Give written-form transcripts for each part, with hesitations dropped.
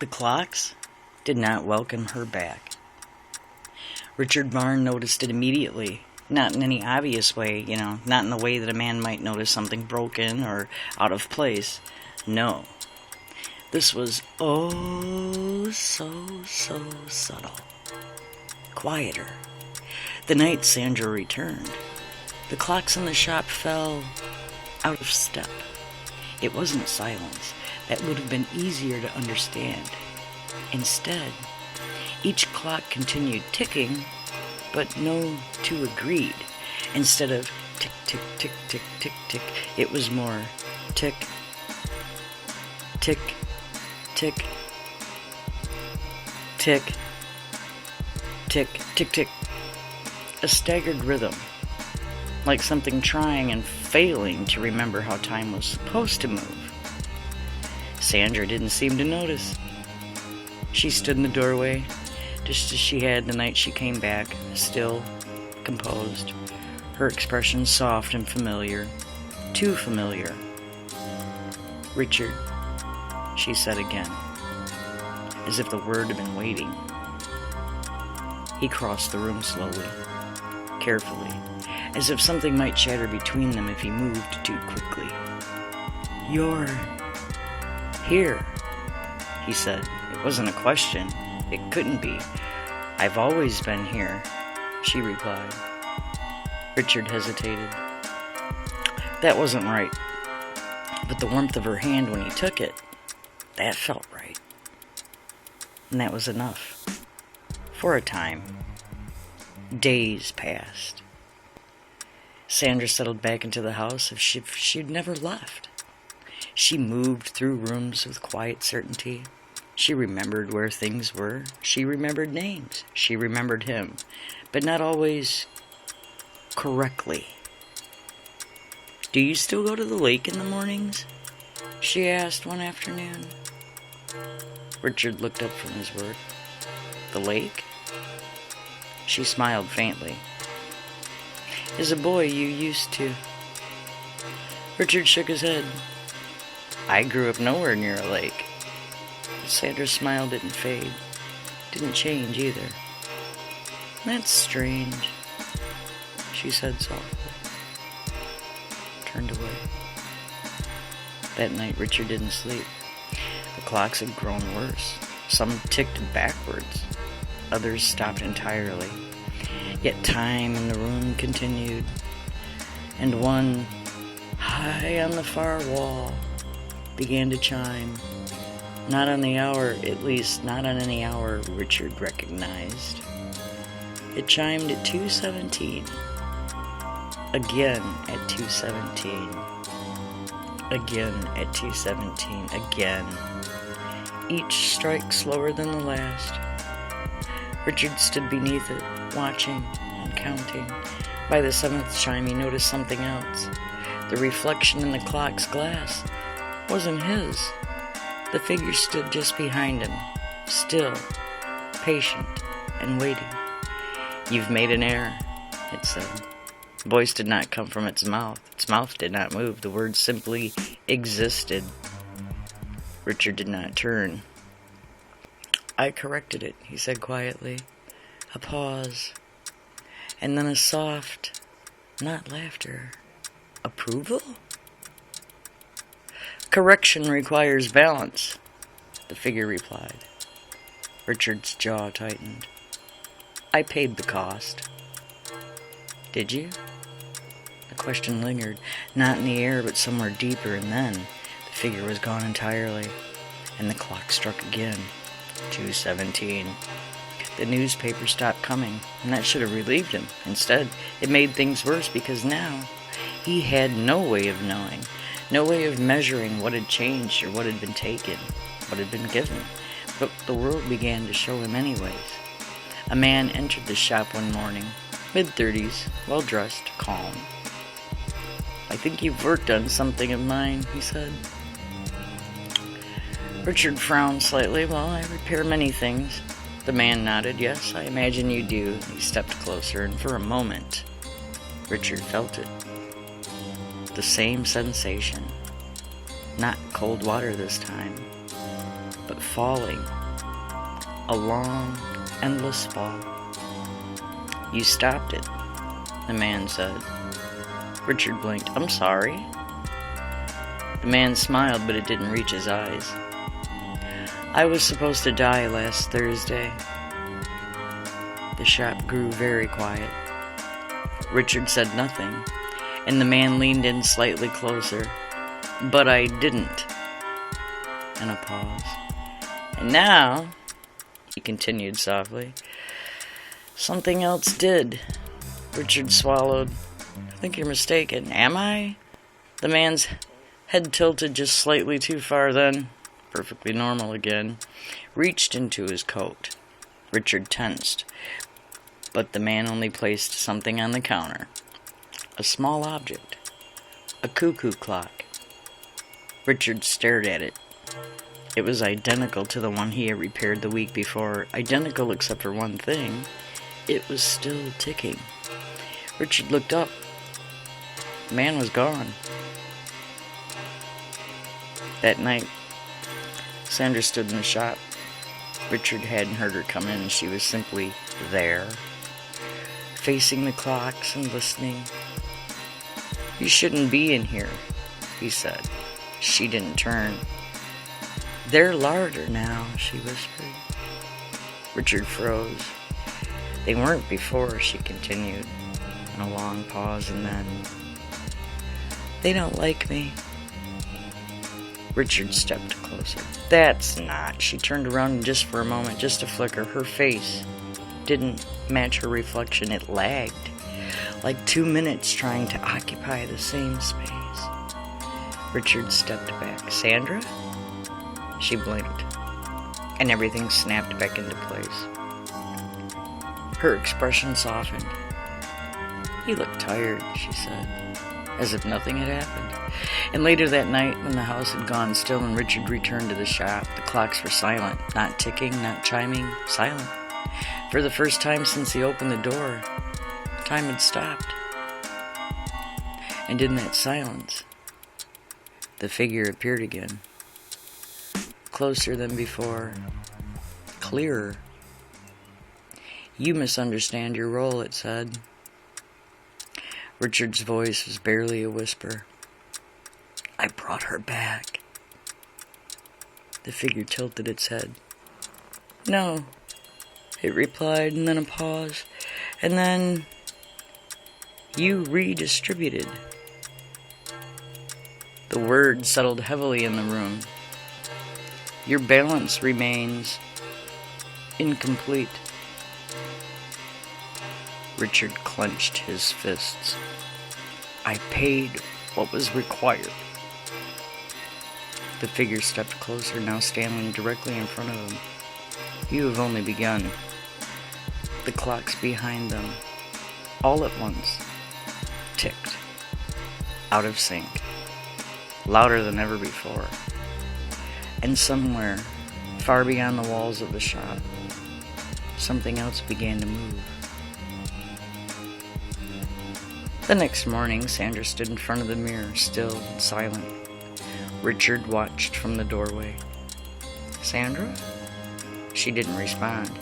The clocks did not welcome her back. Richard Barn noticed it immediately, not in any obvious way, not in the way that a man might notice something broken or out of place. No. This was oh so subtle. Quieter. The night Sandra returned, the clocks in the shop fell out of step. It wasn't silence. That would have been easier to understand. Instead, each clock continued ticking, but no two agreed. Instead of tick, tick, tick, tick, tick, tick, it was more tick, tick, tick, tick, tick, tick, tick. A staggered rhythm, like something trying and failing to remember how time was supposed to move. Sandra didn't seem to notice. She stood in the doorway, just as she had the night she came back, still, composed, her expression soft and familiar, too familiar. "Richard," she said again, as if the word had been waiting. He crossed the room slowly, carefully, as if something might shatter between them if he moved too quickly. "You're here," he said. It wasn't a question. It couldn't be. "I've always been here," she replied. Richard hesitated. That wasn't right. But the warmth of her hand when he took it, that felt right. And that was enough. For a time. Days passed. Sandra settled back into the house as if she'd never left. She moved through rooms with quiet certainty. She remembered where things were. She remembered names. She remembered him, but not always correctly. "Do you still go to the lake in the mornings?" she asked one afternoon. Richard looked up from his work. "The lake?" She smiled faintly. "As a boy, you used to." Richard shook his head. "I grew up nowhere near a lake." Sandra's smile didn't fade. Didn't change either. "That's strange," she said softly. Turned away. That night Richard didn't sleep. The clocks had grown worse. Some ticked backwards. Others stopped entirely. Yet time in the room continued. And one, high on the far wall, began to chime. Not on the hour, at least not on any hour Richard recognized. It chimed at 2:17. Again at 2:17. Again at 2:17. Again. Each strike slower than the last. Richard stood beneath it, watching and counting. By the 7th chime he noticed something else. The reflection in the clock's glass wasn't his. The figure stood just behind him, still, patient, and waiting. "You've made an error," it said. The voice did not come from its mouth. Its mouth did not move. The words simply existed. Richard did not turn. "I corrected it," he said quietly. A pause. And then a soft, not laughter, approval? "Correction requires balance," the figure replied. Richard's jaw tightened. "I paid the cost." "Did you?" The question lingered, not in the air but somewhere deeper, and then the figure was gone entirely, and the clock struck again. 2:17. The newspaper stopped coming, and that should have relieved him. Instead, it made things worse because now he had no way of knowing. No way of measuring what had changed or what had been taken, what had been given. But the world began to show him anyways. A man entered the shop one morning, mid-30s, well-dressed, calm. "I think you've worked on something of mine," he said. Richard frowned slightly. "Well, I repair many things." The man nodded. "Yes, I imagine you do." He stepped closer, and for a moment, Richard felt it. The same sensation. Not cold water this time. but falling. A long, endless fall. "You stopped it," the man said. Richard blinked. "I'm sorry." The man smiled, but it didn't reach his eyes. "I was supposed to die last Thursday." The shop grew very quiet. Richard said nothing, and the man leaned in slightly closer. "But I didn't." And a pause. "And now," he continued softly, "something else did." Richard swallowed. "I think you're mistaken." "Am I?" The man's head tilted just slightly too far, then, perfectly normal again, reached into his coat. Richard tensed, but the man only placed something on the counter. A small object. A cuckoo clock. Richard stared at it. It was identical to the one he had repaired the week before. Identical except for one thing. It was still ticking. Richard looked up. The man was gone. That night, Sandra stood in the shop. Richard hadn't heard her come in. She was simply there, facing the clocks and listening. "You shouldn't be in here," he said. She didn't turn. "They're larder now," she whispered. Richard froze. "They weren't before," she continued, in a long pause, and then, "They don't like me." Richard stepped closer. "That's not." She turned around just for a moment, just a flicker. Her face didn't match her reflection. It lagged, like 2 minutes trying to occupy the same space. Richard stepped back. "Sandra?" She blinked, and everything snapped back into place. Her expression softened. "You look tired," she said, as if nothing had happened. And later that night, when the house had gone still and Richard returned to the shop, the clocks were silent, not ticking, not chiming, silent. For the first time since he opened the door, time had stopped. And in that silence, the figure appeared again. Closer than before. Clearer. "You misunderstand your role," it said. Richard's voice was barely a whisper. "I brought her back." The figure tilted its head. "No," it replied, and then a pause, and then, "You redistributed." The word settled heavily in the room. "Your balance remains incomplete." Richard clenched his fists. "I paid what was required." The figure stepped closer, now standing directly in front of him. "You have only begun." The clocks behind them, all at once, ticked, out of sync, louder than ever before. And somewhere, far beyond the walls of the shop, something else began to move. The next morning, Sandra stood in front of the mirror, still and silent. Richard watched from the doorway. "Sandra?" She didn't respond.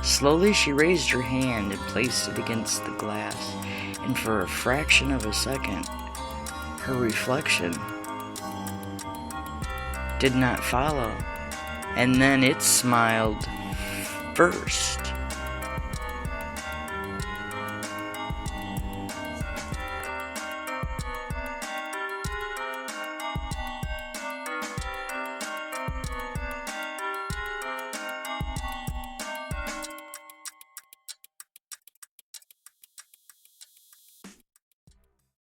Slowly, she raised her hand and placed it against the glass, and for a fraction of a second, her reflection did not follow, and then it smiled first.